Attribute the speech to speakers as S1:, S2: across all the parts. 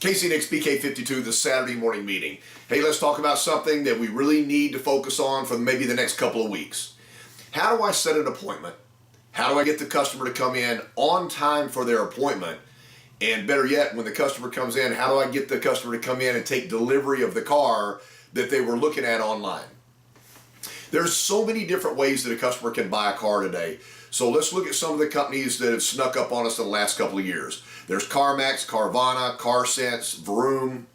S1: Casey Nix, BK52, the Saturday morning meeting. Hey, let's talk about something that we really need to focus on for maybe the next couple of weeks. How do I set an appointment? How do I get the customer to come in on time for their appointment? And better yet, when the customer comes in, how do I get the customer to come in and take delivery of the car that they were looking at online? There's so many different ways that a customer can buy a car today. So let's look at some of the companies that have snuck up on us in the last couple of years. There's CarMax, Carvana, CarSense, Vroom.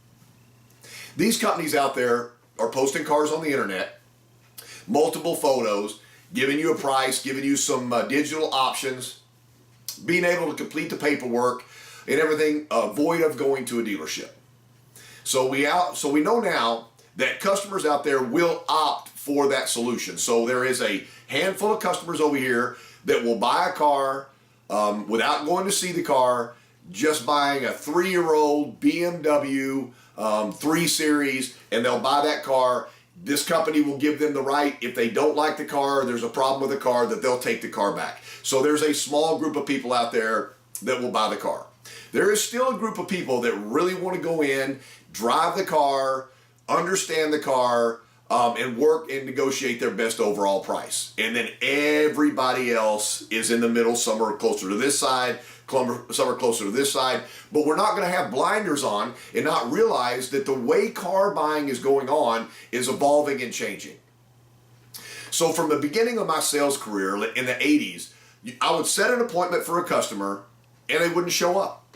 S1: These companies out there are posting cars on the internet, multiple photos, giving you a price, giving you some digital options, being able to complete the paperwork and everything, void of going to a dealership. So we know now that customers out there will opt for that solution. So there is a handful of customers over here that will buy a car without going to see the car, just buying a 3-year-old BMW 3 Series, and they'll buy that car. This company will give them the right, if they don't like the car, there's a problem with the car, that they'll take the car back. So there's a small group of people out there that will buy the car. There is still a group of people that really want to go in, drive the car, understand the car, and work and negotiate their best overall price. And then everybody else is in the middle. Some are closer to this side, some are closer to this side. But we're not going to have blinders on and not realize that the way car buying is going on is evolving and changing. So from the beginning of my sales career in the 80s, I would set an appointment for a customer and they wouldn't show up.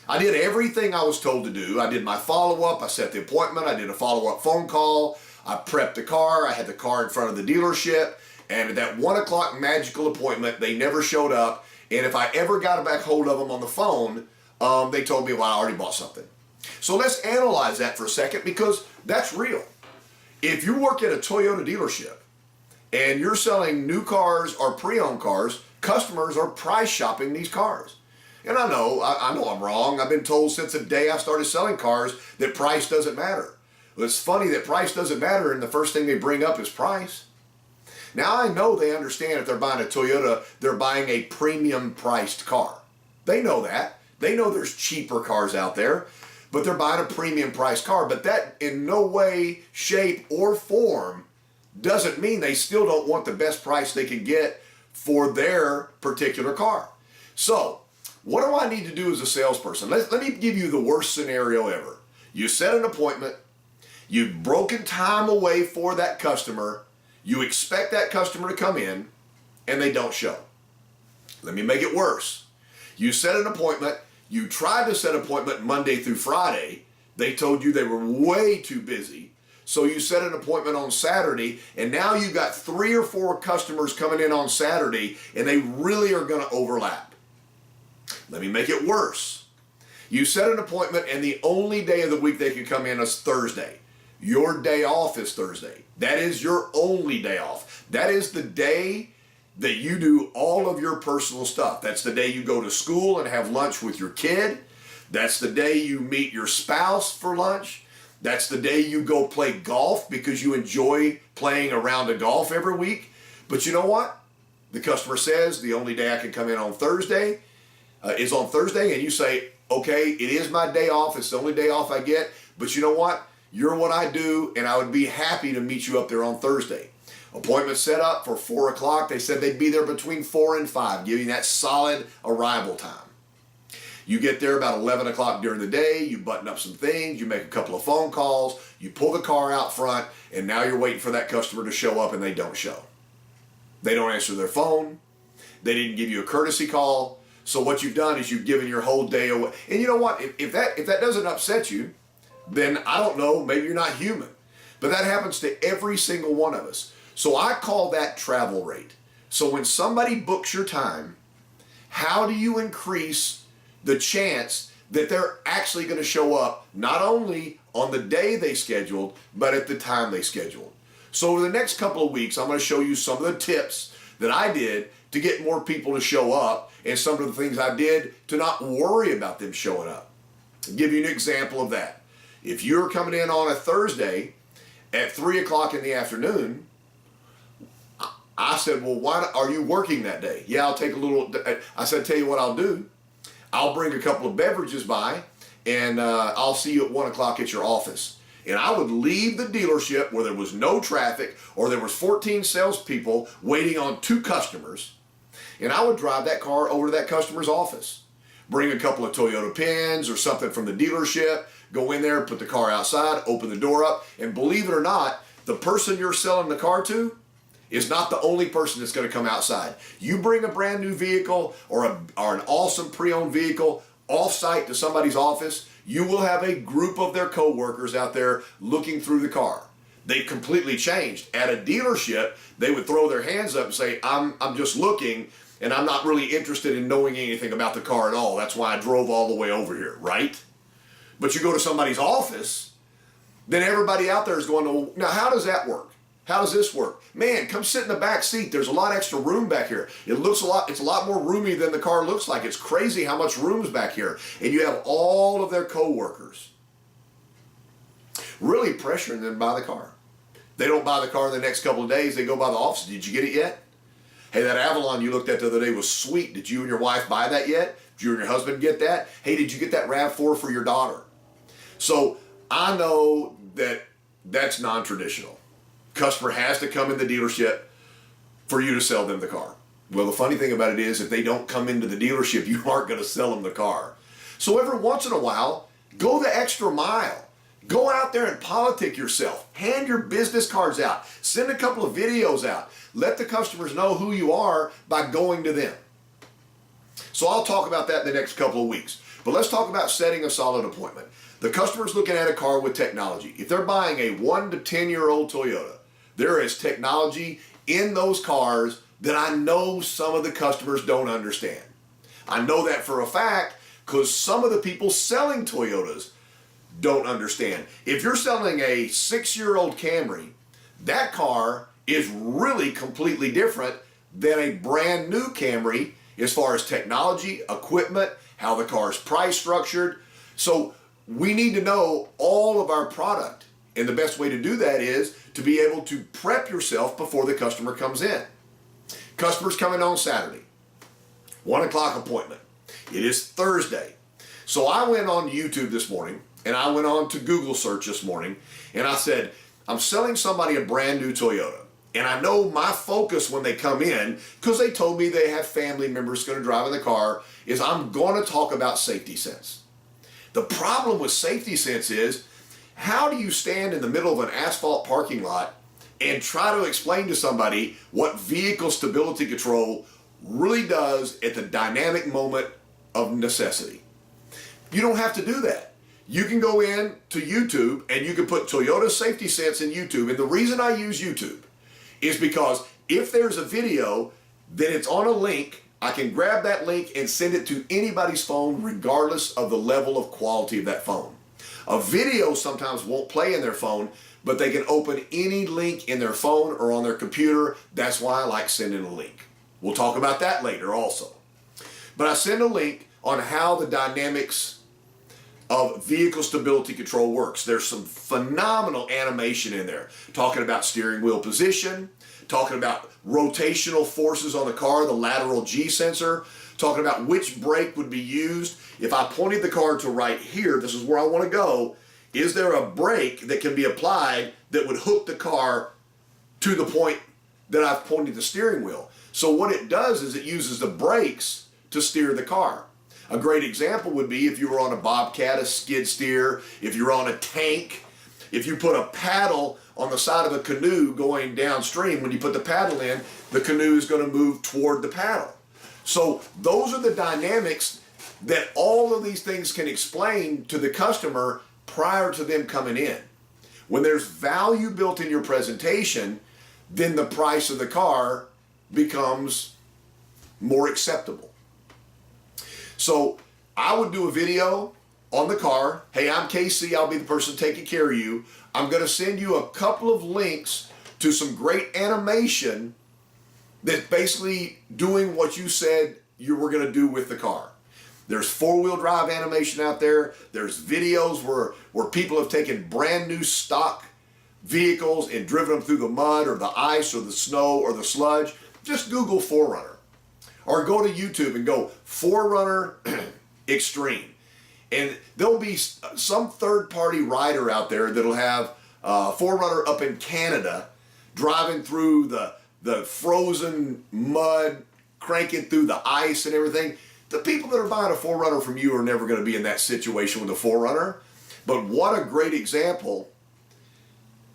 S1: I did everything I was told to do. I did my follow-up, I set the appointment, I did a follow-up phone call, I prepped the car, I had the car in front of the dealership, and at that 1 o'clock magical appointment, they never showed up, and if I ever got back hold of them on the phone, they told me, well, I already bought something. So let's analyze that for a second, because that's real. If you work at a Toyota dealership, and you're selling new cars or pre-owned cars, customers are price shopping these cars. And I know I'm wrong. I've been told since the day I started selling cars that price doesn't matter. Well, it's funny that price doesn't matter and the first thing they bring up is price. Now I know they understand if they're buying a Toyota, they're buying a premium priced car. They know that. They know there's cheaper cars out there, but they're buying a premium priced car. But that in no way, shape, or form doesn't mean they still don't want the best price they can get for their particular car. So, what do I need to do as a salesperson? Let me give you the worst scenario ever. You set an appointment, you've broken time away for that customer, you expect that customer to come in, and they don't show. Let me make it worse. You set an appointment, you tried to set an appointment Monday through Friday, they told you they were way too busy, so you set an appointment on Saturday, and now you've got 3 or 4 customers coming in on Saturday, and they really are going to overlap. Let me make it worse. You set an appointment and the only day of the week they can come in is Thursday. Your day off is Thursday. That is your only day off. That is the day that you do all of your personal stuff. That's the day you go to school and have lunch with your kid. That's the day you meet your spouse for lunch. That's the day you go play golf because you enjoy playing a round of golf every week. But you know what? The customer says the only day I can come in on Thursday is on Thursday, and you say, okay, it is my day off, it's the only day off I get, but you know what? You're what I do, and I would be happy to meet you up there on Thursday. Appointment set up for 4 o'clock. They said they'd be there between 4 and 5, giving that solid arrival time. You get there about 11 o'clock during the day, you button up some things, you make a couple of phone calls, you pull the car out front, and now you're waiting for that customer to show up, and they don't show. They don't answer their phone. They didn't give you a courtesy call. So what you've done is you've given your whole day away. And you know what? If that doesn't upset you, then I don't know, maybe you're not human. But that happens to every single one of us. So I call that travel rate. So when somebody books your time, how do you increase the chance that they're actually going to show up not only on the day they scheduled, but at the time they scheduled? So over the next couple of weeks, I'm going to show you some of the tips that I did to get more people to show up, and some of the things I did to not worry about them showing up. I'll give you an example of that. If you're coming in on a Thursday at 3 o'clock in the afternoon, I said, well, why are you working that day? Yeah, I'll take a little, I said, tell you what I'll do. I'll bring a couple of beverages by, and I'll see you at 1 o'clock at your office. And I would leave the dealership where there was no traffic or there was 14 salespeople waiting on 2 customers, and I would drive that car over to that customer's office. Bring a couple of Toyota pins or something from the dealership, go in there, put the car outside, open the door up, and believe it or not, the person you're selling the car to is not the only person that's going to come outside. You bring a brand new vehicle or an awesome pre-owned vehicle off-site to somebody's office, you will have a group of their co-workers out there looking through the car. They've completely changed. At a dealership, they would throw their hands up and say, I'm just looking, and I'm not really interested in knowing anything about the car at all. That's why I drove all the way over here, right? But you go to somebody's office, then everybody out there is going to, now how does that work? How does this work? Man, come sit in the back seat. There's a lot extra room back here. It's a lot more roomy than the car looks like. It's crazy how much room's back here. And you have all of their co-workers really pressuring them to buy the car. They don't buy the car in the next couple of days. They go by the office. Did you get it yet? Hey, that Avalon you looked at the other day was sweet. Did you and your wife buy that yet? Did you and your husband get that? Hey, did you get that RAV4 for your daughter? So I know that that's non-traditional. Customer has to come in the dealership for you to sell them the car. Well, the funny thing about it is if they don't come into the dealership, you aren't going to sell them the car. So every once in a while, go the extra mile. Go out there and politic yourself. Hand your business cards out. Send a couple of videos out. Let the customers know who you are by going to them. So I'll talk about that in the next couple of weeks. But let's talk about setting a solid appointment. The customer's looking at a car with technology. If they're buying a 1 to 10-year-old Toyota, there is technology in those cars that I know some of the customers don't understand. I know that for a fact because some of the people selling Toyotas don't understand. If you're selling a 6-year-old Camry, that car is really completely different than a brand new Camry as far as technology, equipment, how the car is price structured. So we need to know all of our product. And the best way to do that is to be able to prep yourself before the customer comes in. Customer's coming on Saturday. 1 o'clock appointment. It is Thursday. So I went on YouTube this morning and I went on to Google search this morning and I said, I'm selling somebody a brand new Toyota. And I know my focus when they come in, because they told me they have family members going to drive in the car, is I'm going to talk about safety sense. The problem with safety sense is, how do you stand in the middle of an asphalt parking lot and try to explain to somebody what vehicle stability control really does at the dynamic moment of necessity? You don't have to do that. You can go in to YouTube and you can put Toyota Safety Sense in YouTube. And the reason I use YouTube is because if there's a video, then it's on a link. I can grab that link and send it to anybody's phone regardless of the level of quality of that phone. A video sometimes won't play in their phone, but they can open any link in their phone or on their computer. That's why I like sending a link. We'll talk about that later also. But I send a link on how the dynamics of vehicle stability control works. There's some phenomenal animation in there, talking about steering wheel position, talking about rotational forces on the car, the lateral G sensor, talking about which brake would be used. If I pointed the car to right here, this is where I want to go, is there a brake that can be applied that would hook the car to the point that I've pointed the steering wheel? So what it does is it uses the brakes to steer the car. A great example would be if you were on a Bobcat, a skid steer, if you're on a tank, if you put a paddle on the side of a canoe going downstream, when you put the paddle in, the canoe is going to move toward the paddle. So those are the dynamics that all of these things can explain to the customer prior to them coming in. When there's value built in your presentation, then the price of the car becomes more acceptable. So I would do a video on the car. Hey, I'm KC. I'll be the person taking care of you. I'm going to send you a couple of links to some great animation that's basically doing what you said you were going to do with the car. There's four-wheel drive animation out there. There's videos where people have taken brand new stock vehicles and driven them through the mud or the ice or the snow or the sludge. Just Google 4Runner. Or go to YouTube and go 4Runner Extreme. And there'll be some third-party rider out there that'll have a 4Runner up in Canada driving through the frozen mud, cranking through the ice and everything. The people that are buying a 4Runner from you are never going to be in that situation with a 4Runner. But what a great example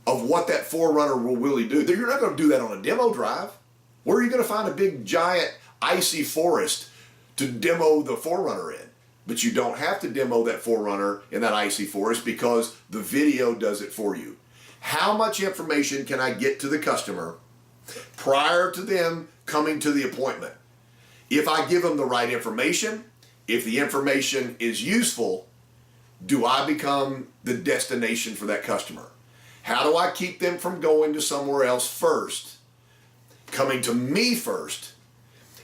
S1: of what that 4Runner will really do. You're not going to do that on a demo drive. Where are you going to find a big, giant, icy forest to demo the 4Runner in? But you don't have to demo that 4Runner in that icy forest because the video does it for you. How much information can I get to the customer prior to them coming to the appointment? If I give them the right information, if the information is useful, do I become the destination for that customer? How do I keep them from going to somewhere else first, coming to me first,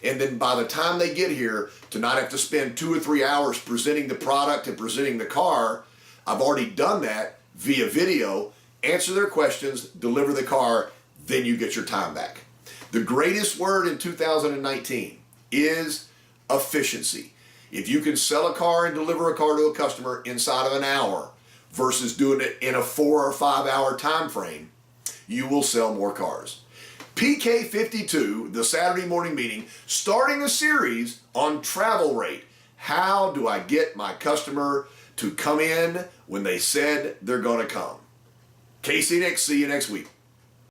S1: and then by the time they get here, to not have to spend 2 or 3 hours presenting the product and presenting the car? I've already done that via video, answer their questions, deliver the car, then you get your time back. The greatest word in 2019 is efficiency. If you can sell a car and deliver a car to a customer inside of an hour versus doing it in a 4 or 5 hour time frame, you will sell more cars. PK52, the Saturday morning meeting, starting a series on travel rate. How do I get my customer to come in when they said they're going to come? KC Next, see you next week.